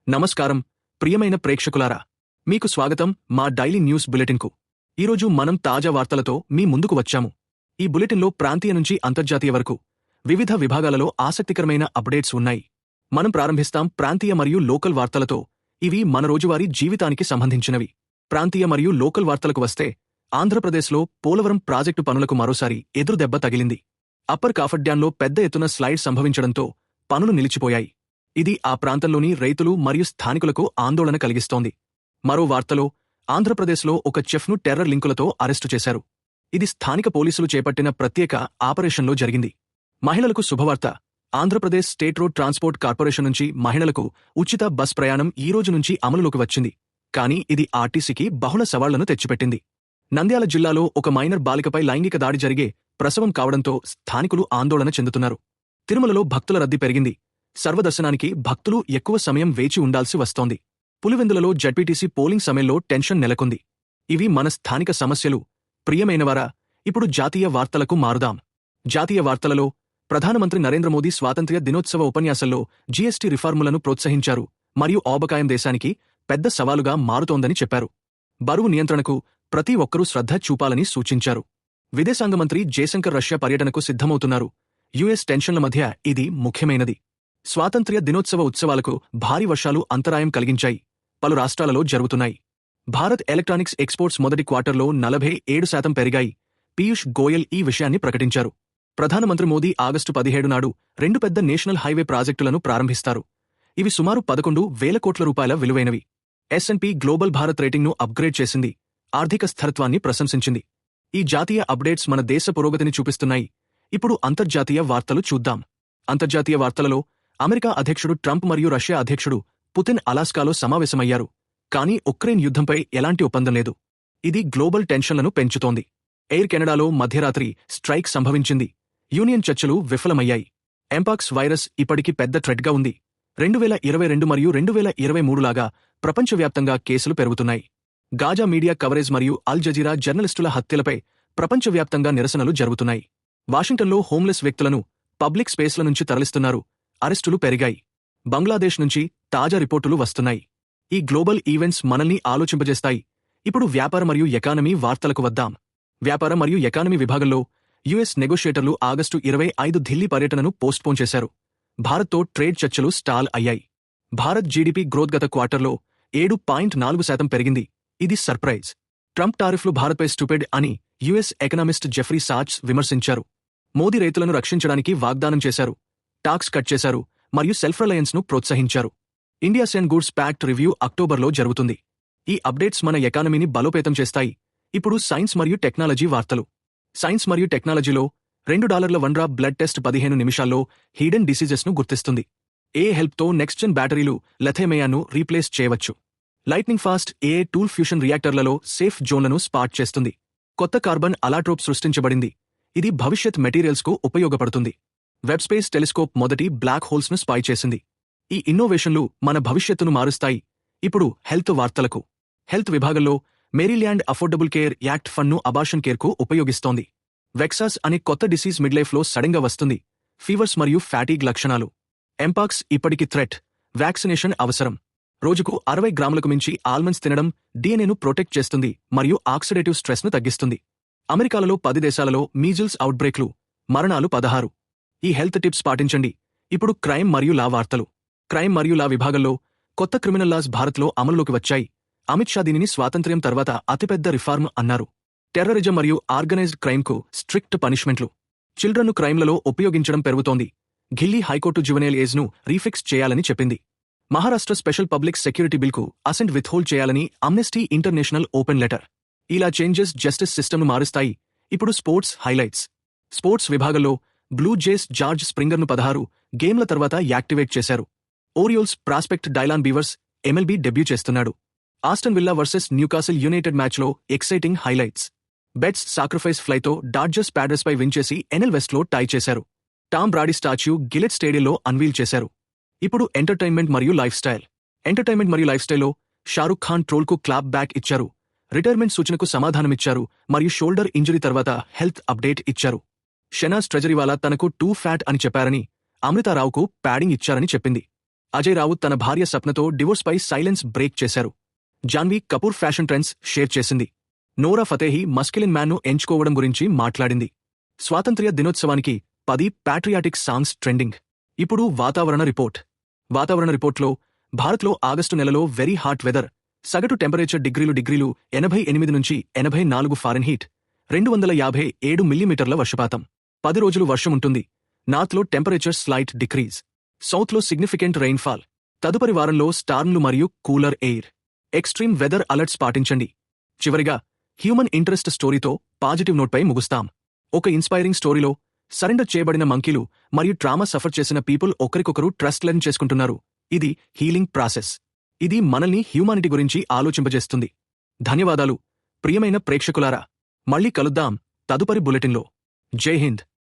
నమస్కారం ప్రియమైన ప్రేక్షకులారా, మీకు స్వాగతం మా డైలీ న్యూస్ బులెటిన్కు. ఈరోజు మనం తాజా వార్తలతో మీ ముందుకు వచ్చాము. ఈ బులెటిన్లో ప్రాంతీయ నుంచి అంతర్జాతీయ వరకు వివిధ విభాగాలలో ఆసక్తికరమైన అప్డేట్స్ ఉన్నాయి. మనం ప్రారంభిస్తాం ప్రాంతీయ మరియు లోకల్ వార్తలతో. ఇవి మన రోజువారీ జీవితానికి సంబంధించినవి. ప్రాంతీయ మరియు లోకల్ వార్తలకు వస్తే, ఆంధ్రప్రదేశ్లో పోలవరం ప్రాజెక్టు పనులకు మరోసారి ఎదురుదెబ్బ తగిలింది. అప్పర్ కాఫర్ డ్యాంలో పెద్ద ఎత్తున స్లైడ్ సంభవించడంతో పనులు నిలిచిపోయాయి. ఇది ఆ ప్రాంతంలోని రైతులు మరియు స్థానికులకు ఆందోళన కలిగిస్తోంది. మరో వార్తలో, ఆంధ్రప్రదేశ్లో ఒక చెఫ్ను టెర్రర్ లింకులతో అరెస్టు చేశారు. ఇది స్థానిక పోలీసులు చేపట్టిన ప్రత్యేక ఆపరేషన్లో జరిగింది. మహిళలకు శుభవార్త. Andhra Pradesh state road transport corporation నుంచి మహిళలకు ఉచిత బస్ ప్రయాణం ఈ రోజు నుంచి అమలులోకి వచ్చింది. కానీ ఇది ఆర్టీసీకి బహుళ సవాళ్లను తెచ్చిపెట్టింది. నంద్యాల జిల్లాలో ఒక మైనర్ బాలికపై లైంగిక దాడి జరిగే ప్రసవం కావడంతో స్థానికులు ఆందోళన చెందుతున్నారు. తిరుమలలో భక్తుల రద్దీ పెరిగింది. సర్వదర్శనానికి భక్తులు ఎక్కువ సమయం వేచి ఉండాల్సి వస్తోంది. పులివెందులలో జడ్పీటీసీ పోలింగ్ సమయంలో టెన్షన్ నెలకొంది. ఇవి మన స్థానిక సమస్యలు. ప్రియమైనవారా, ఇప్పుడు జాతీయ వార్తలకు మారుదాం. జాతీయ వార్తలలో, ప్రధానమంత్రి నరేంద్ర మోదీ స్వాతంత్ర్య దినోత్సవ ఉపన్యాసంలో జీఎస్టీ రిఫార్ములను ప్రోత్సహించారు మరియు ఆబకాయం దేశానికి పెద్ద సవాలుగా మారుతోందని చెప్పారు. బరువు నియంత్రణకు ప్రతి ఒక్కరూ శ్రద్ధ చూపాలని సూచించారు. విదేశాంగ మంత్రి జయశంకర్ రష్యా పర్యటనకు సిద్ధమవుతున్నారు. యుఎస్ టెన్షన్ల మధ్య ఇది ముఖ్యమైనది. స్వాతంత్ర్య దినోత్సవ ఉత్సవాలకు భారీ వర్షాలు అంతరాయం కలిగించాయి. పలు రాష్ట్రాలలో జరుగుతున్నాయి. భారత్ ఎలక్ట్రానిక్స్ ఎక్స్పోర్ట్స్ మొదటి క్వార్టర్లో 47% పెరిగాయి. పీయూష్ గోయల్ ఈ విషయాన్ని ప్రకటించారు. ప్రధానమంత్రి మోదీ ఆగస్టు 17 నాడు 2 పెద్ద నేషనల్ హైవే ప్రాజెక్టులను ప్రారంభిస్తారు. ఇవి సుమారు 11,000 కోట్ల రూపాయల విలువైనవి. S&P గ్లోబల్ భారత్ రేటింగ్ను అప్గ్రేడ్ చేసింది. ఆర్థిక స్థిరత్వాన్ని ప్రశంసించింది. ఈ జాతీయ అప్డేట్స్ మన దేశ పురోగతిని చూపిస్తున్నాయి. ఇప్పుడు అంతర్జాతీయ వార్తలు చూద్దాం. అంతర్జాతీయ వార్తలలో, అమెరికా అధ్యక్షుడు ట్రంప్ మరియు రష్యా అధ్యక్షుడు పుతిన్ అలాస్కాలో సమావేశమయ్యారు. కానీ ఉక్రెయిన్ యుద్ధంపై ఎలాంటి ఒప్పందం లేదు. ఇది గ్లోబల్ టెన్షన్లను పెంచుతోంది. ఎయిర్ కెనడాలో మధ్యరాత్రి స్ట్రైక్ సంభవించింది. యూనియన్ చర్చలు విఫలమయ్యాయి. ఎంపాక్స్ వైరస్ ఇప్పటికీ పెద్ద థ్రెట్గా ఉంది. 2022 మరియు 2023 లాగా ప్రపంచవ్యాప్తంగా కేసులు పెరుగుతున్నాయి. గాజా మీడియా కవరేజ్ మరియు అల్ జజీరా జర్నలిస్టుల హత్యలపై ప్రపంచవ్యాప్తంగా నిరసనలు జరుగుతున్నాయి. వాషింగ్టన్లో హోమ్లెస్ వ్యక్తులను పబ్లిక్ స్పేస్ల నుంచి తరలిస్తున్నారు. అరెస్టులు పెరిగాయి. బంగ్లాదేశ్ నుంచి తాజా రిపోర్టులు వస్తున్నాయి. ఈ గ్లోబల్ ఈవెంట్స్ మనల్ని ఆలోచింపజేస్తాయి. ఇప్పుడు వ్యాపార మరియు ఎకానమీ వార్తలకు వద్దాం. వ్యాపార మరియు ఎకానమీ విభాగంలో, యుఎస్ నెగోషియేటర్లు ఆగస్టు 25 ఢిల్లీ పర్యటనను పోస్ట్పోన్ చేశారు. భారత్తో ట్రేడ్ చర్చలు స్టాల్ అయ్యాయి. భారత్ జీడీపీ గ్రోత్ గత క్వార్టర్లో 7.4% పెరిగింది. ఇది సర్ప్రైజ్. ట్రంప్ టారిఫ్లు భారత్పై స్టూపిడ్ అని యుఎస్ ఎకనామిస్ట్ జెఫ్రీ సాచ్ విమర్శించారు. మోదీ రైతులను రక్షించడానికి వాగ్దానం చేశారు. టాక్స్ కట్ చేశారు మరియు సెల్ఫ్ రిలయన్స్ ను ప్రోత్సహించారు. ఇండియాసియన్ గూడ్స్ ప్యాక్ట్ రివ్యూ అక్టోబర్లో జరుగుతుంది. ఈ అప్డేట్స్ మన ఎకానమీని బలోపేతం చేస్తాయి. ఇప్పుడు సైన్స్ మరియు టెక్నాలజీ వార్తలు. సైన్స్ మరియు టెక్నాలజీలో, $2 వన్ డ్రాప్ బ్లడ్ టెస్ట్ 15 నిమిషాల్లో హిడెన్ డిసీజెస్ ను గుర్తిస్తుంది. ఏ హెల్ప్తో నెక్స్ట్ జెన్ బ్యాటరీలు లెథేమియాను రీప్లేస్ చేయవచ్చు. లైట్నింగ్ ఫాస్ట్ ఏఏ టూల్ ఫ్యూషన్ రియాక్టర్లలో సేఫ్ జోన్లను స్పాట్ చేస్తుంది. కొత్త కార్బన్ అలాట్రోప్ సృష్టించబడింది. ఇది భవిష్యత్ మెటీరియల్స్కు ఉపయోగపడుతుంది. వెబ్ స్పేస్ టెలిస్కోప్ మొదటి బ్లాక్ హోల్స్ను స్పై చేసింది. ఈ ఇన్నోవేషన్లు మన భవిష్యత్తును మారుస్తాయి. ఇప్పుడు హెల్త్ వార్తలకు. హెల్త్ విభాగంలో, మేరీల్యాండ్ అఫోర్డబుల్ కేర్ యాక్ట్ ఫండ్ను అబార్షన్ కేర్కు ఉపయోగిస్తోంది. వెక్సాస్ అనే కొత్త డిసీజ్ మిడ్లైఫ్లో సడన్గా వస్తుంది. ఫీవర్స్ మరియు ఫ్యాటీగ్ లక్షణాలు. ఎంపాక్స్ ఇప్పటికి థ్రెట్. వ్యాక్సినేషన్ అవసరం. రోజుకు 60 గ్రాములకు మించి ఆల్మండ్స్ తినడం డిఎన్ఏను ప్రొటెక్ట్ చేస్తుంది మరియు ఆక్సిడేటివ్ స్ట్రెస్ను తగ్గిస్తుంది. అమెరికాలలో 10 దేశాలలో మీజిల్స్ అవుట్బ్రేక్లు. మరణాలు 16. ఈ హెల్త్ టిప్స్ పాటించండి. ఇప్పుడు క్రైమ్ మరియు లా వార్తలు. క్రైమ్ మరియు లా విభాగంలో, కొత్త క్రిమినల్ లాస్ భారత్లో అమలులోకి వచ్చాయి. అమిత్ షా దీనిని స్వాతంత్ర్యం తర్వాత అతిపెద్ద రిఫార్మ్ అన్నారు. టెర్రరిజం మరియు ఆర్గనైజ్డ్ క్రైమ్కు స్ట్రిక్ట్ పనిష్మెంట్లు. చిల్డ్రన్ను క్రైమ్లలో ఉపయోగించడం పెరుగుతోంది. ఢిల్లీ హైకోర్టు జువెనైల్ ఏజ్ను రీఫిక్స్ చేయాలని చెప్పింది. మహారాష్ట్ర స్పెషల్ పబ్లిక్ సెక్యూరిటీ బిల్కు అసెంట్ విత్హోల్డ్ చేయాలని అమ్నెస్టీ ఇంటర్నేషనల్ ఓపెన్ లెటర్. ఇలా చేంజెస్ జస్టిస్ సిస్టమ్ను మారుస్తాయి. ఇప్పుడు స్పోర్ట్స్ హైలైట్స్. స్పోర్ట్స్ విభాగంలో, బ్లూ జేస్ జార్జ్ స్ప్రింగర్ను 16 గేమ్ల తర్వాత యాక్టివేట్ చేశారు. Orioles prospect Dylan Beavers MLB debut చేస్తున్నాడు. Aston Villa versus Newcastle United మ్యాచ్లో ఎక్సైటింగ్ హైలైట్స్. బెట్స్ సాక్రిఫైస్ ఫ్లైతో డాడ్జర్స్ ప్యాడర్స్పై విన్ చేసి NL వెస్ట్లో టై చేశారు. టామ్ బ్రాడీ స్టాచ్యూ గిలెట్ స్టేడియంలో అన్వీల్ చేశారు. ఇప్పుడు ఎంటర్టైన్మెంట్ మరియు లైఫ్ స్టైల్. ఎంటర్టైన్మెంట్ మరియు లైఫ్ స్టైల్లో, షారుఖ్ ఖాన్ ట్రోల్కు క్లాప్ బ్యాక్ ఇచ్చారు. రిటైర్మెంట్ సూచనకు సమాధానమిచ్చారు మరియు షోల్డర్ ఇంజరీ తర్వాత హెల్త్ అప్డేట్ ఇచ్చారు. షెనాజ్ ట్రెజరీవాలా తనకు టూ ఫ్యాట్ అని చెప్పారని, అమృతారావుకు ప్యాడింగ్ ఇచ్చారని చెప్పింది. అజయ్ రావుత్ తన భార్య సప్నతో డివోర్స్పై సైలెన్స్ బ్రేక్ చేశారు. Janhvi Kapoor fashion trends share చేసింది. నోరా ఫతేహి మస్కిలిన్ మ్యాన్ను ఎంచుకోవడం గురించి మాట్లాడింది. స్వాతంత్ర్య దినోత్సవానికి 10 ప్యాట్రియాటిక్ సాంగ్స్ ట్రెండింగ్. ఇప్పుడు వాతావరణ రిపోర్ట్లో భారత్లో ఆగస్టు నెలలో వెరీ హాట్ వెదర్. సగటు టెంపరేచర్ డిగ్రీలు 88 నుంచి 84 ఫారెన్హీట్. 257 మిల్లీమీటర్ల వర్షపాతం. 10 రోజులు వర్షముంటుంది. నార్త్లో టెంపరేచర్ స్లైట్ డిక్రీజ్. సౌత్లో సిగ్నిఫికెంట్ రెయిన్ఫాల్. తదుపరి వారంలో స్టార్మ్లు మరియు cooler air. Extreme weather alerts పాటించండి. చివరిగా హ్యూమన్ ఇంట్రెస్ట్ స్టోరీతో పాజిటివ్ నోట్పై ముగుస్తాం. ఒక ఇన్స్పైరింగ్ స్టోరీలో సరెండర్ చేయబడిన మంకీలు మరియు ట్రామా సఫర్ చేసిన పీపుల్ ఒకరికొకరు ట్రస్ట్ లెర్న్ చేసుకుంటున్నారు. ఇది హీలింగ్ ప్రాసెస్. ఇది మనల్ని హ్యూమానిటీ గురించి ఆలోచింపజేస్తుంది. ధన్యవాదాలు ప్రియమైన ప్రేక్షకులారా. మళ్ళీ కలుద్దాం తదుపరి బులెటిన్లో. జై హింద్.